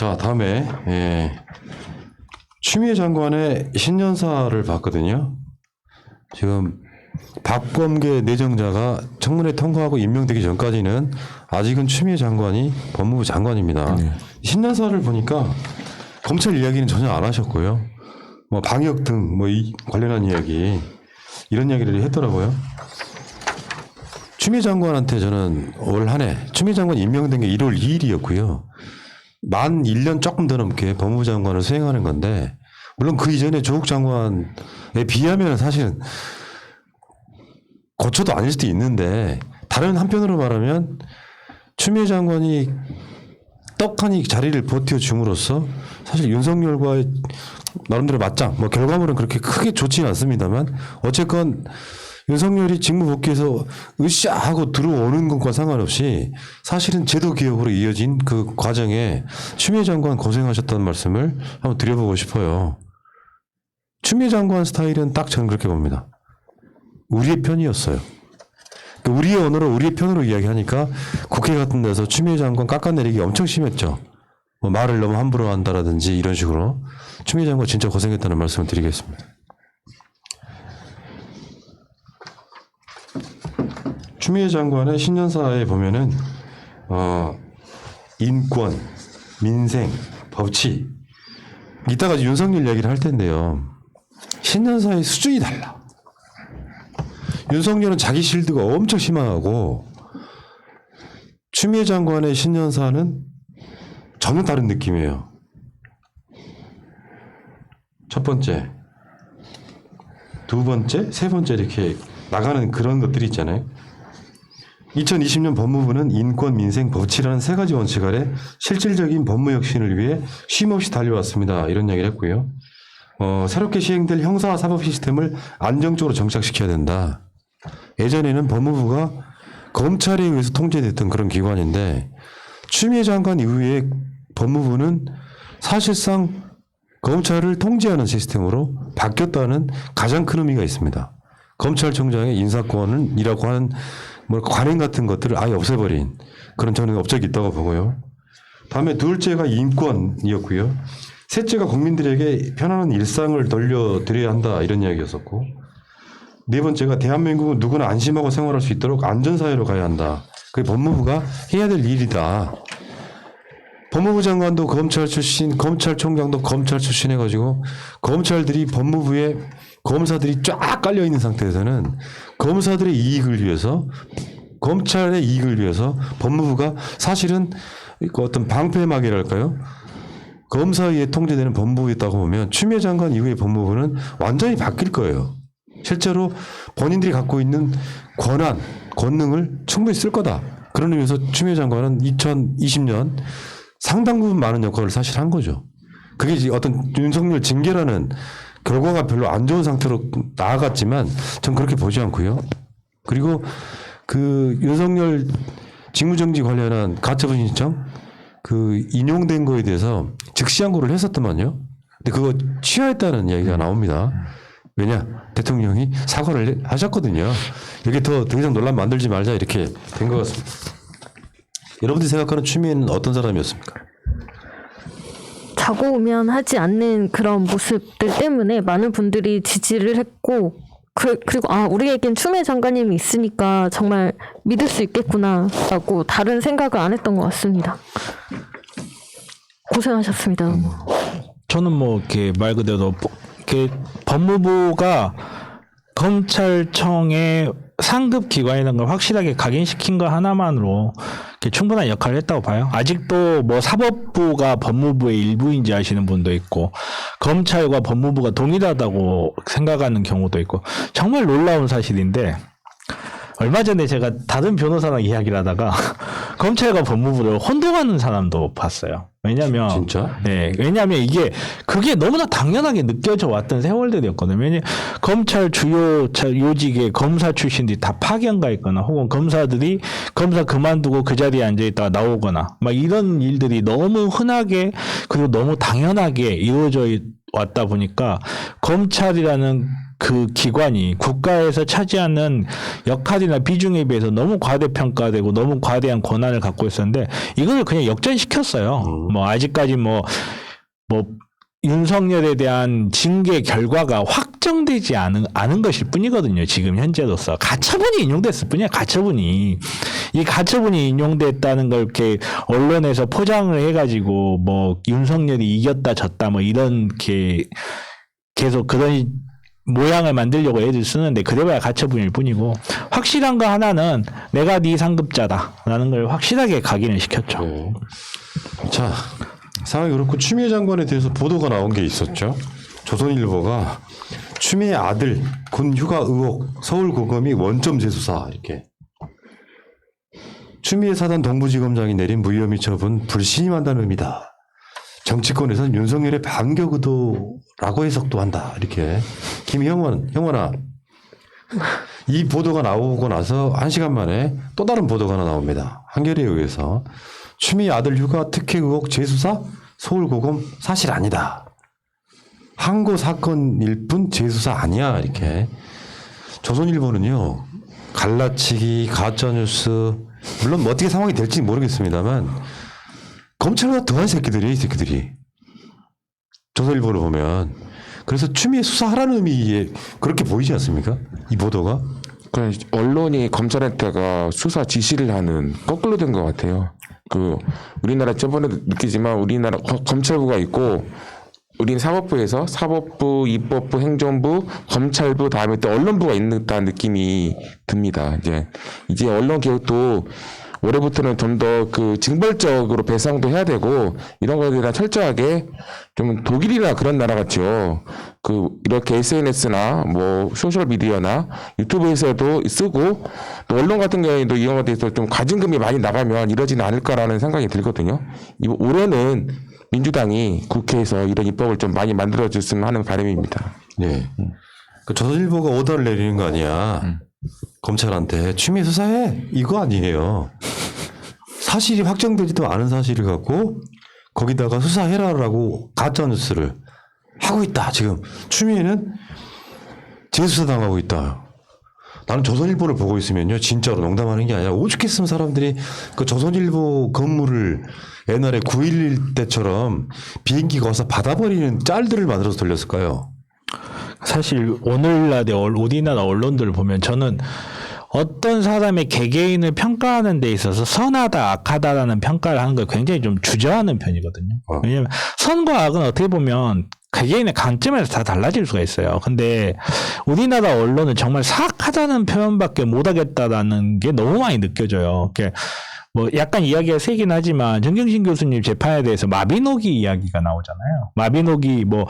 자, 다음에 추미애 장관의 신년사를 봤거든요. 지금 박범계 내정자가 청문회 통과하고 임명되기 전까지는 아직은 추미애 장관이 법무부 장관입니다. 신년사를 보니까 검찰 이야기는 전혀 안 하셨고요. 뭐 방역 등 뭐 관련한 이야기 이런 이야기를 했더라고요. 추미애 장관한테 저는 올 한 해 추미애 장관 임명된 게 1월 2일이었고요. 만 1년 조금 더 넘게 법무부 장관을 수행하는 건데 물론 그 이전에 조국 장관에 비하면 사실은 고쳐도 아닐 수도 있는데 다른 한편으로 말하면 추미애 장관이 떡하니 자리를 버텨줌으로써 사실 윤석열과의 나름대로 맞짱 뭐 결과물은 그렇게 크게 좋지는 않습니다만 어쨌건 윤석열이 직무 복귀해서 으쌰 하고 들어오는 것과 상관없이 사실은 제도 개혁으로 이어진 그 과정에 추미애 장관 고생하셨다는 말씀을 한번 드려보고 싶어요. 추미애 장관 스타일은 딱 저는 그렇게 봅니다. 우리의 편이었어요. 우리의 언어로 우리의 편으로 이야기하니까 국회 같은 데서 추미애 장관 깎아내리기 엄청 심했죠. 뭐 말을 너무 함부로 한다라든지 이런 식으로 추미애 장관 진짜 고생했다는 말씀을 드리겠습니다. 추미애 장관의 신년사에 보면은 인권, 민생, 법치 이따가 윤석열 이야기를 할 텐데요. 신년사의 수준이 달라. 윤석열은 자기 실드가 엄청 심하고 추미애 장관의 신년사는 전혀 다른 느낌이에요. 첫 번째, 두 번째, 세 번째 이렇게 나가는 그런 것들이 있잖아요. 2020년 법무부는 인권, 민생, 법치라는 세 가지 원칙 아래 실질적인 법무 혁신을 위해 쉼없이 달려왔습니다. 이런 이야기를 했고요. 새롭게 시행될 형사 사법 시스템을 안정적으로 정착시켜야 된다. 예전에는 법무부가 검찰에 의해서 통제됐던 그런 기관인데 추미애 장관 이후에 법무부는 사실상 검찰을 통제하는 시스템으로 바뀌었다는 가장 큰 의미가 있습니다. 검찰총장의 인사권이라고 하는 뭐 관행 같은 것들을 아예 없애버린 그런 저는 업적이 있다고 보고요. 다음에 둘째가 인권이었고요. 셋째가 국민들에게 편안한 일상을 돌려드려야 한다 이런 이야기였었고 네 번째가 대한민국은 누구나 안심하고 생활할 수 있도록 안전사회로 가야 한다. 그게 법무부가 해야 될 일이다. 법무부 장관도 검찰 출신, 검찰총장도 검찰 출신 해가지고 검찰들이 법무부에 검사들이 쫙 깔려있는 상태에서는 검사들의 이익을 위해서 검찰의 이익을 위해서 법무부가 사실은 어떤 방패막이랄까요? 검사에 통제되는 법무부였다고 보면 추미애 장관 이후의 법무부는 완전히 바뀔 거예요. 실제로 본인들이 갖고 있는 권한, 권능을 충분히 쓸 거다. 그런 의미에서 추미애 장관은 2020년 상당 부분 많은 역할을 사실 한 거죠. 그게 이제 어떤 윤석열 징계라는 결과가 별로 안 좋은 상태로 나아갔지만 전 그렇게 보지 않고요. 그리고 그 윤석열 직무정지 관련한 가처분 신청 그 인용된 거에 대해서 즉시 항고를 했었더만요. 근데 그거 취하했다는 이야기가 나옵니다. 왜냐? 대통령이 사과를 하셨거든요. 여기 더 이상 논란 만들지 말자 이렇게 된 것 같습니다. 여러분들이 생각하는 추미애는 어떤 사람이었습니까? 자고 오면 하지 않는 그런 모습들 때문에 많은 분들이 지지를 했고 그리고 우리에겐 추미애 장관님이 있으니까 정말 믿을 수 있겠구나 라고 다른 생각을 안 했던 것 같습니다. 고생하셨습니다. 저는 뭐 이렇게 말 그대로 이렇게 법무부가 검찰청의 상급 기관이라는 걸 확실하게 각인시킨 거 하나만으로 충분한 역할을 했다고 봐요. 아직도 뭐 사법부가 법무부의 일부인지 아시는 분도 있고 검찰과 법무부가 동일하다고 생각하는 경우도 있고 정말 놀라운 사실인데 얼마 전에 제가 다른 변호사랑 이야기를 하다가 검찰과 법무부를 혼동하는 사람도 봤어요. 왜냐면 진짜? 네, 왜냐면 이게 그게 너무나 당연하게 느껴져 왔던 세월들이었거든요. 왜냐면 검찰 주요 요직에 검사 출신들이 다 파견가 있거나 혹은 검사들이 검사 그만두고 그 자리에 앉아 있다가 나오거나 막 이런 일들이 너무 흔하게 그리고 너무 당연하게 이루어져 왔다 보니까 검찰이라는 그 기관이 국가에서 차지하는 역할이나 비중에 비해서 너무 과대평가되고 너무 과대한 권한을 갖고 있었는데 이걸 그냥 역전시켰어요. 뭐 아직까지 뭐 윤석열에 대한 징계 결과가 확정되지 않은 것일 뿐이거든요. 지금 현재로서 가처분이 인용됐을 뿐이야. 가처분이 이 가처분이 인용됐다는 걸 이렇게 언론에서 포장을 해가지고 뭐 윤석열이 이겼다 졌다 뭐 이렇게 계속 그런 모양을 만들려고 애들 쓰는데 그래봐야 가처분일 뿐이고 확실한 거 하나는 내가 네 상급자다라는 걸 확실하게 각인을 시켰죠. 네. 자, 상황이 그렇고 추미애 장관에 대해서 보도가 나온 게 있었죠. 조선일보가 추미애 아들 군 휴가 의혹 서울고검이 원점 재수사 이렇게. 추미애 사단 동부지검장이 내린 무혐의 처분 불신임한다는 의미다. 정치권에서는 윤석열의 반격 의도라고 해석도 한다. 이렇게. 김형원아. 이 보도가 나오고 나서 1시간 만에 또 다른 보도가 하나 나옵니다. 한겨레에 의해서 추미애 아들 휴가 특혜 의혹 재수사 서울고검 사실 아니다. 항고 사건일 뿐 재수사 아니야. 이렇게. 조선일보는요. 갈라치기, 가짜뉴스 물론 뭐 어떻게 상황이 될지 모르겠습니다만 검찰보다 더한 새끼들이에요. 이 새끼들이. 조선일보를 보면. 그래서 추미애 수사하라는 의미에 그렇게 보이지 않습니까? 이 보도가. 그러니까 언론이 검찰한테가 수사 지시를 하는 거꾸로 된 것 같아요. 그 우리나라 저번에도 느끼지만 우리나라 검찰부가 있고 우리는 사법부에서 사법부, 입법부, 행정부, 검찰부 다음에 또 언론부가 있다는 느낌이 듭니다. 이제 언론 개혁도 올해부터는 좀 더 그 징벌적으로 배상도 해야 되고 이런 거에 대한 철저하게 좀 독일이나 그런 나라 같죠. 그 이렇게 SNS나 뭐 소셜 미디어나 유튜브에서도 쓰고 또 언론 같은 경우에도 이런 것에 대해서 좀 과징금이 많이 나가면 이러지는 않을까라는 생각이 들거든요. 올해는 민주당이 국회에서 이런 입법을 좀 많이 만들어줬으면 하는 바람입니다. 네. 그 조선일보가 오더를 내리는 거 아니야. 검찰한테 추미애 수사해 이거 아니에요. 사실이 확정되지도 않은 사실을 갖고 거기다가 수사해라라고 가짜 뉴스를 하고 있다. 지금 추미애는 재수사 당하고 있다. 나는 조선일보를 보고 있으면요 진짜로 농담하는 게 아니라 오죽했으면 사람들이 그 조선일보 건물을 옛날에 9.11 때처럼 비행기가 와서 받아버리는 짤들을 만들어서 돌렸을까요? 사실 오늘날 우리나라 언론들을 보면 저는 어떤 사람의 개개인을 평가하는 데 있어서 선하다 악하다라는 평가를 하는 걸 굉장히 좀 주저하는 편이거든요. 왜냐하면 선과 악은 어떻게 보면 개개인의 관점에서 다 달라질 수가 있어요. 근데 우리나라 언론은 정말 사악하다는 표현밖에 못하겠다라는 게 너무 많이 느껴져요. 뭐 약간 이야기가 세긴 하지만 정경심 교수님 재판에 대해서 마비노기 이야기가 나오잖아요. 마비노기 뭐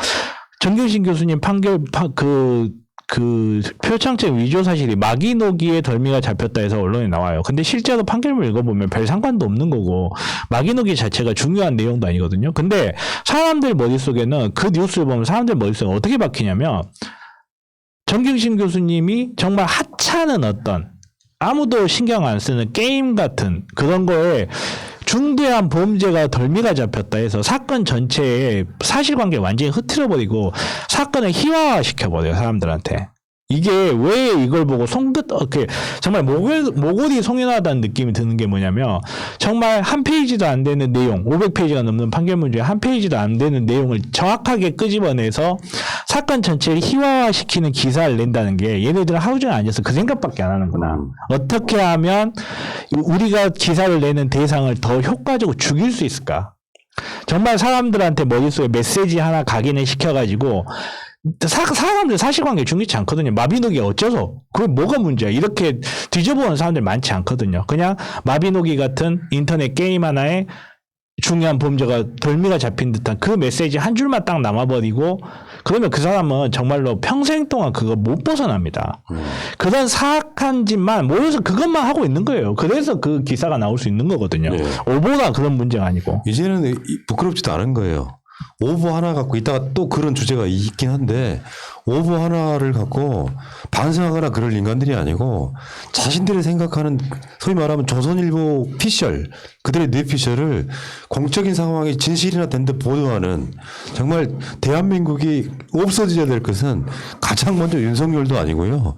정경심 교수님 판결 그 표창장 위조 사실이 마기노기에 덜미가 잡혔다 해서 언론에 나와요. 근데 실제로 판결문 읽어보면 별 상관도 없는 거고 마기노기 자체가 중요한 내용도 아니거든요. 근데 사람들 머릿속에는 그 뉴스를 보면 사람들 머릿속에 어떻게 박히냐면 정경심 교수님이 정말 하찮은 어떤 아무도 신경 안 쓰는 게임 같은 그런 거에 중대한 범죄가 덜미가 잡혔다 해서 사건 전체의 사실관계를 완전히 흐트러버리고 사건을 희화화시켜버려요, 사람들한테. 이게 왜 이걸 보고 정말 모골이 송연하다는 느낌이 드는 게 뭐냐면 정말 한 페이지도 안 되는 내용, 500페이지가 넘는 판결문 중에 한 페이지도 안 되는 내용을 정확하게 끄집어내서 사건 전체를 희화화시키는 기사를 낸다는 게 얘네들은 하루 종일 앉아서 그 생각밖에 안 하는구나. 어떻게 하면 우리가 기사를 내는 대상을 더 효과적으로 죽일 수 있을까? 정말 사람들한테 머릿속에 메시지 하나 각인을 시켜가지고 사람들 사실관계 중요치 않거든요. 마비노기 어째서? 그게 뭐가 문제야? 이렇게 뒤져보는 사람들 많지 않거든요. 그냥 마비노기 같은 인터넷 게임 하나에 중요한 범죄가 덜미가 잡힌 듯한 그 메시지 한 줄만 딱 남아버리고 그러면 그 사람은 정말로 평생 동안 그거 못 벗어납니다. 그런 사악한 짓만 모여서 그것만 하고 있는 거예요. 그래서 그 기사가 나올 수 있는 거거든요. 네. 오보나 그런 문제가 아니고. 이제는 부끄럽지도 않은 거예요. 오보 하나 갖고 이따가 또 그런 주제가 있긴 한데 오보 하나를 갖고 반성하거나 그럴 인간들이 아니고 자신들이 생각하는 소위 말하면 조선일보 피셜 그들의 뇌피셜을 공적인 상황이 진실이나 된 듯 보도하는 정말 대한민국이 없어져야 될 것은 가장 먼저 윤석열도 아니고요.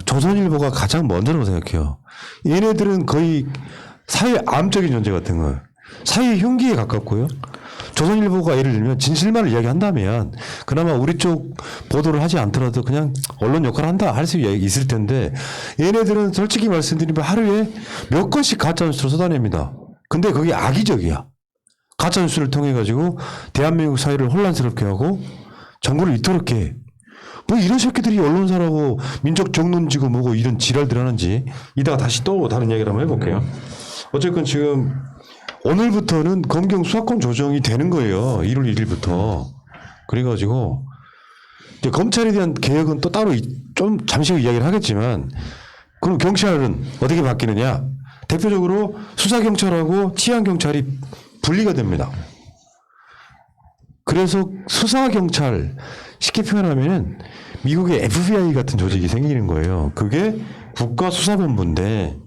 조선일보가 가장 먼저라고 생각해요. 얘네들은 거의 사회 암적인 존재 같은 거예요. 사회 흉기에 가깝고요. 조선일보가 예를 들면 진실만을 이야기한다면 그나마 우리 쪽 보도를 하지 않더라도 그냥 언론 역할을 한다 할 수 있을 텐데 얘네들은 솔직히 말씀드리면 하루에 몇 건씩 가짜뉴스를 쏟아냅니다. 근데 그게 악의적이야. 가짜뉴스를 통해 가지고 대한민국 사회를 혼란스럽게 하고 정부를 위태롭게 해. 뭐 이런 새끼들이 언론사라고 민족 정론지고 뭐고 이런 지랄들 하는지 이따가 다시 또 다른 이야기를 한번 해볼게요. 어쨌건 지금 오늘부터는 검경 수사권 조정이 되는 거예요. 1월 1일부터. 그래가지고 이제 검찰에 대한 개혁은 또 따로 좀 잠시 후 이야기를 하겠지만 그럼 경찰은 어떻게 바뀌느냐? 대표적으로 수사경찰하고 치안경찰이 분리가 됩니다. 그래서 수사경찰 쉽게 표현하면 미국의 FBI 같은 조직이 생기는 거예요. 그게 국가수사본부인데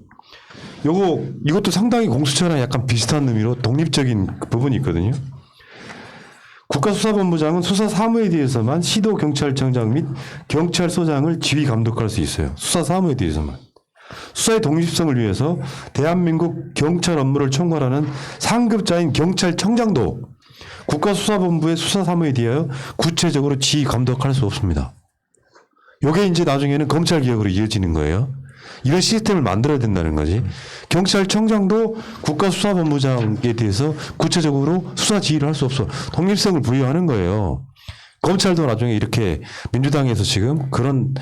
이것도 상당히 공수처랑 약간 비슷한 의미로 독립적인 부분이 있거든요. 국가수사본부장은 수사 사무에 대해서만 시도경찰청장 및 경찰서장을 지휘 감독할 수 있어요. 수사 사무에 대해서만. 수사의 독립성을 위해서 대한민국 경찰 업무를 총괄하는 상급자인 경찰청장도 국가수사본부의 수사 사무에 대하여 구체적으로 지휘 감독할 수 없습니다. 이게 이제 나중에는 검찰개혁으로 이어지는 거예요. 이런 시스템을 만들어야 된다는 거지. 경찰청장도 국가수사본부장에 대해서 구체적으로 수사 지휘를 할 수 없어. 독립성을 부여하는 거예요. 검찰도 나중에 이렇게 민주당에서 지금 그런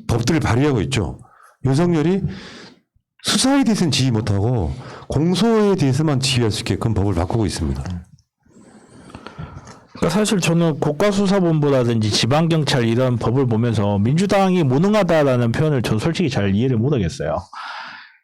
법들을 발의하고 있죠. 윤석열이 수사에 대해서는 지휘 못하고 공소에 대해서만 지휘할 수 있게끔 법을 바꾸고 있습니다. 그러니까 사실 저는 국가수사본부라든지 지방경찰 이런 법을 보면서 민주당이 무능하다라는 표현을 저는 솔직히 잘 이해를 못하겠어요.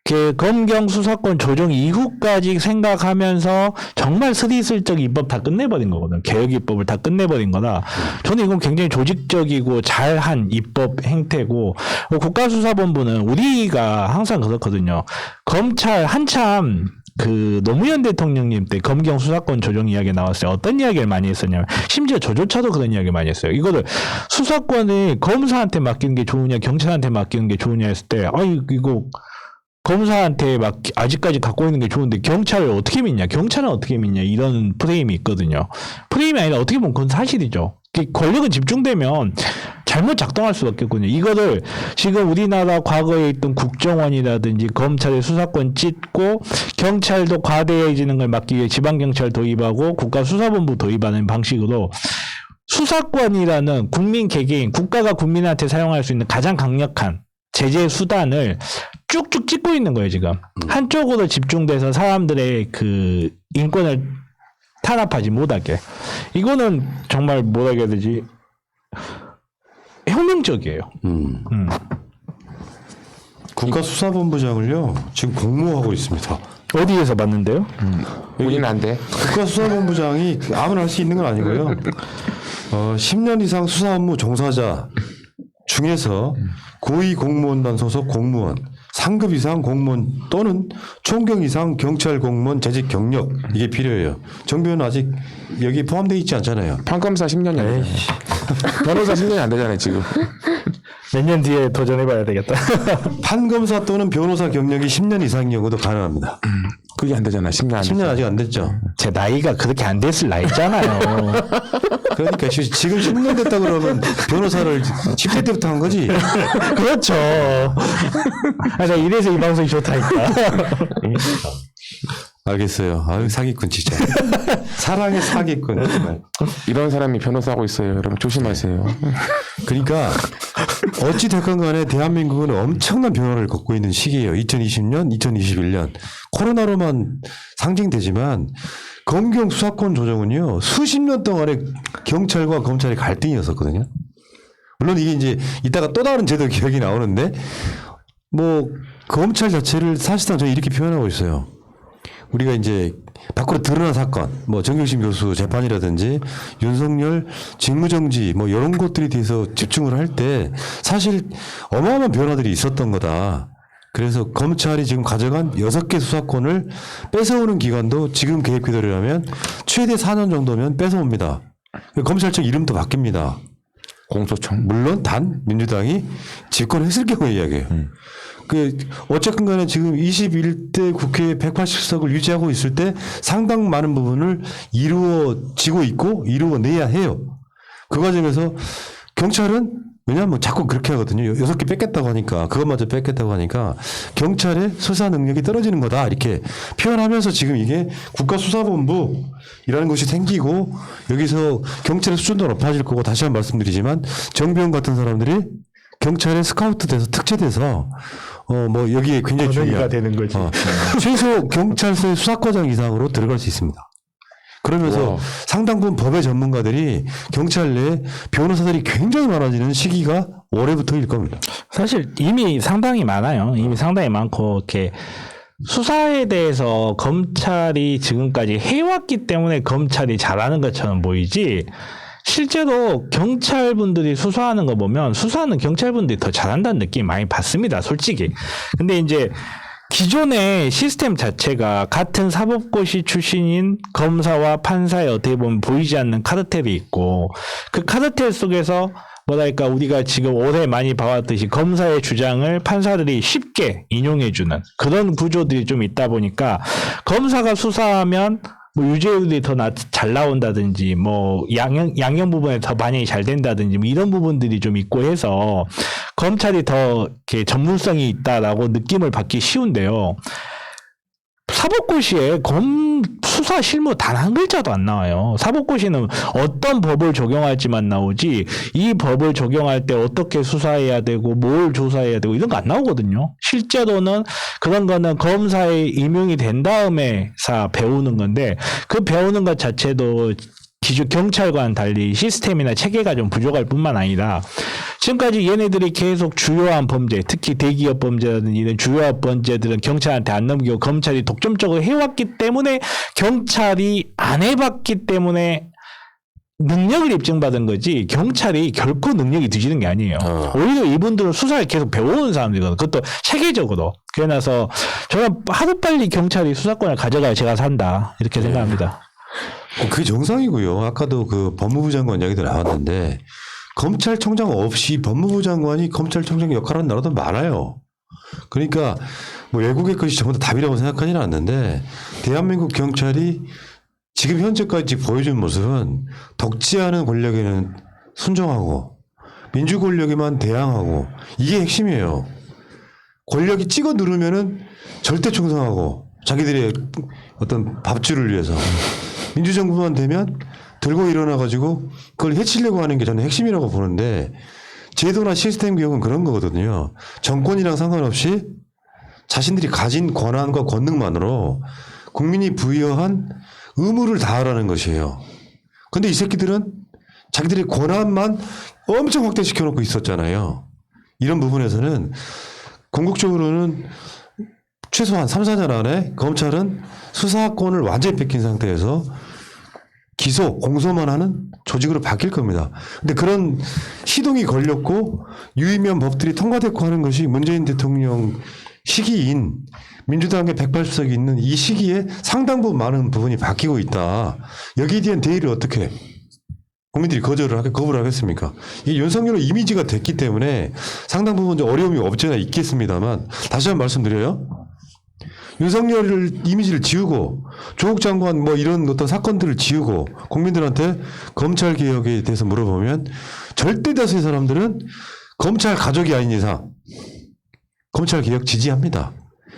그 검경 수사권 조정 이후까지 생각하면서 정말 스리슬쩍 입법 다 끝내버린 거거든. 개혁 입법을 다 끝내버린 거라 저는 이건 굉장히 조직적이고 잘한 입법 행태고 국가수사본부는 우리가 항상 그렇거든요. 검찰 한참 그 노무현 대통령님 때 검경 수사권 조정 이야기 나왔어요. 어떤 이야기를 많이 했었냐면 심지어 저조차도 그런 이야기 많이 했어요. 이거를 수사권을 검사한테 맡기는 게 좋으냐 경찰한테 맡기는 게 좋으냐 했을 때 이거 검사한테 아직까지 갖고 있는 게 좋은데 경찰을 어떻게 믿냐 경찰은 어떻게 믿냐 이런 프레임이 있거든요. 프레임이 아니라 어떻게 보면 그건 사실이죠. 권력은 집중되면 잘못 작동할 수밖에 없거든요. 이거를 지금 우리나라 과거에 있던 국정원이라든지 검찰의 수사권 찢고 경찰도 과대해지는 걸 막기 위해 지방경찰 도입하고 국가수사본부 도입하는 방식으로 수사권이라는 국민 개개인 국가가 국민한테 사용할 수 있는 가장 강력한 제재 수단을 쭉쭉 찢고 있는 거예요, 지금. 한쪽으로 집중돼서 사람들의 그 인권을 탄압하지 못하게. 이거는 정말 뭐라 해야 되지? 혁명적이에요. 국가수사본부장을요 지금 공모하고 있습니다. 어디에서 봤는데요? 우리는 안 돼. 국가수사본부장이 아무나 할 수 있는 건 아니고요. 10년 이상 수사 업무 종사자 중에서 고위공무원단 소속 공무원, 상급 이상 공무원 또는 총경 이상 경찰 공무원 재직 경력 이게 필요해요. 정부는 아직 여기 포함되어 있지 않잖아요. 판검사 10년이 안 되잖아요. 변호사 10년이 안 되잖아요 지금. 몇 년 뒤에 도전해봐야 되겠다. 판검사 또는 변호사 경력이 10년 이상인 경우도 가능합니다. 그게 안 되잖아. 10년 안 10년 아직 안 됐죠. 제 나이가 그렇게 안 됐을 나이잖아요. 그러니까 지금 10년 됐다 그러면 변호사를 10대 때부터 한 거지. 그렇죠. 내가 이래서 이 방송이 좋다니까. 알겠어요. 아유 사기꾼 진짜. 사랑의 사기꾼 정말. 이런 사람이 변호사하고 있어요. 여러분 조심하세요. 그러니까 어찌 됐건 간에 대한민국은 엄청난 변화를 겪고 있는 시기예요. 2020년, 2021년. 코로나로만 상징되지만 검경 수사권 조정은요. 수십 년 동안의 경찰과 검찰의 갈등이었었거든요. 물론 이게 이제 이따가 또 다른 제도 개혁이 나오는데 뭐 검찰 자체를 사실상 저는 이렇게 표현하고 있어요. 우리가 이제 밖으로 드러난 사건, 뭐 정경심 교수 재판이라든지 윤석열 직무정지 뭐 이런 것들에 대해서 집중을 할 때 사실 어마어마한 변화들이 있었던 거다. 그래서 검찰이 지금 가져간 6개 수사권을 뺏어오는 기간도 지금 계획 그대로라면 최대 4년 정도면 뺏어옵니다. 검찰청 이름도 바뀝니다. 공소청. 물론 단 민주당이 집권했을 경우의 이야기예요. 어쨌든 간에 지금 21대 국회 180석을 유지하고 있을 때 상당 많은 부분을 이루어지고 있고 이루어내야 해요. 그 과정에서 경찰은 왜냐하면 자꾸 그렇게 하거든요. 6개 뺏겠다고 하니까 그것마저 뺏겠다고 하니까 경찰의 수사 능력이 떨어지는 거다 이렇게 표현하면서 지금 이게 국가수사본부이라는 것이 생기고 여기서 경찰의 수준도 높아질 거고 다시 한번 말씀드리지만 정병 같은 사람들이 경찰에 스카우트 돼서 특채돼서 뭐 여기에 굉장히 중요한 되는 거지. 최소 경찰서의 수사과장 이상으로 들어갈 수 있습니다. 그러면서 와. 상당 부분 법의 전문가들이 경찰 내에 변호사들이 굉장히 많아지는 시기가 올해부터일 겁니다. 사실 이미 상당히 많아요. 이미 상당히 많고 이렇게 수사에 대해서 검찰이 지금까지 해왔기 때문에 검찰이 잘하는 것처럼 보이지 실제로 경찰분들이 수사하는 거 보면 수사는 경찰분들이 더 잘한다는 느낌이 많이 받습니다. 솔직히. 근데 이제 기존의 시스템 자체가 같은 사법고시 출신인 검사와 판사의 어떻게 보면 보이지 않는 카르텔이 있고 그 카르텔 속에서 뭐랄까 우리가 지금 올해 많이 봐왔듯이 검사의 주장을 판사들이 쉽게 인용해주는 그런 구조들이 좀 있다 보니까 검사가 수사하면 뭐 유죄율이 더 잘 나온다든지 뭐 양형 부분에 더 반영이 잘 된다든지 뭐 이런 부분들이 좀 있고 해서 검찰이 더 이렇게 전문성이 있다라고 느낌을 받기 쉬운데요. 사법고시에 수사 실무 단 한 글자도 안 나와요. 사법고시는 어떤 법을 적용할지만 나오지 이 법을 적용할 때 어떻게 수사해야 되고 뭘 조사해야 되고 이런 거 안 나오거든요. 실제로는 그런 거는 검사에 임용이 된 다음에 배우는 건데 그 배우는 것 자체도 기존 경찰과는 달리 시스템이나 체계가 좀 부족할 뿐만 아니라 지금까지 얘네들이 계속 주요한 범죄, 특히 대기업 범죄라든지 이런 주요한 범죄들은 경찰한테 안 넘기고 검찰이 독점적으로 해왔기 때문에 경찰이 안 해봤기 때문에 능력을 입증받은 거지 경찰이 결코 능력이 뒤지는 게 아니에요. 오히려 이분들은 수사를 계속 배워온 사람들이거든요. 그것도 체계적으로. 그래서 저는 하루빨리 경찰이 수사권을 가져가야 제가 산다 이렇게 생각합니다. 그게 정상이고요. 아까도 그 법무부 장관 이야기도 나왔는데 검찰총장 없이 법무부 장관이 검찰총장 역할을 하는 나라도 많아요. 그러니까 뭐 외국의 것이 전부 다 답이라고 생각하지는 않는데 대한민국 경찰이 지금 현재까지 보여준 모습은 덕지않은 권력에는 순종하고 민주 권력에만 대항하고 이게 핵심이에요. 권력이 찍어 누르면은 절대 충성하고 자기들의 어떤 밥줄을 위해서 민주정부만 되면 들고 일어나가지고 그걸 해치려고 하는 게 저는 핵심이라고 보는데 제도나 시스템 개혁은 그런 거거든요. 정권이랑 상관없이 자신들이 가진 권한과 권능만으로 국민이 부여한 의무를 다하라는 것이에요. 근데 이 새끼들은 자기들의 권한만 엄청 확대시켜 놓고 있었잖아요. 이런 부분에서는 궁극적으로는 최소한 3, 4년 안에 검찰은 수사권을 완전히 뺏긴 상태에서 기소, 공소만 하는 조직으로 바뀔 겁니다. 근데 그런 시동이 걸렸고 유의미한 법들이 통과됐고 하는 것이 문재인 대통령 시기인 민주당의 180석이 있는 이 시기에 상당 부분 많은 부분이 바뀌고 있다. 여기에 대한 대의를 어떻게 국민들이 거부를 하겠습니까? 이게 윤석열의 이미지가 됐기 때문에 상당 부분 어려움이 없지 않아 있겠습니다만 다시 한번 말씀드려요. 윤석열 이미지를 지우고 조국 장관 뭐 이런 어떤 사건들을 지우고 국민들한테 검찰 개혁에 대해서 물어보면 절대 다수의 사람들은 검찰 가족이 아닌 이상 검찰 개혁 지지합니다.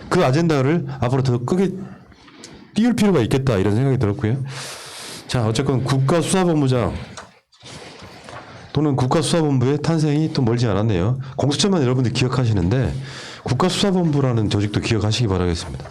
그 아젠다를 앞으로 더 크게 띄울 필요가 있겠다 이런 생각이 들었고요. 자, 어쨌건 국가수사본부장 또는 국가수사본부의 탄생이 또 멀지 않았네요. 공수처만 여러분들 기억하시는데 국가수사본부라는 조직도 기억하시기 바라겠습니다.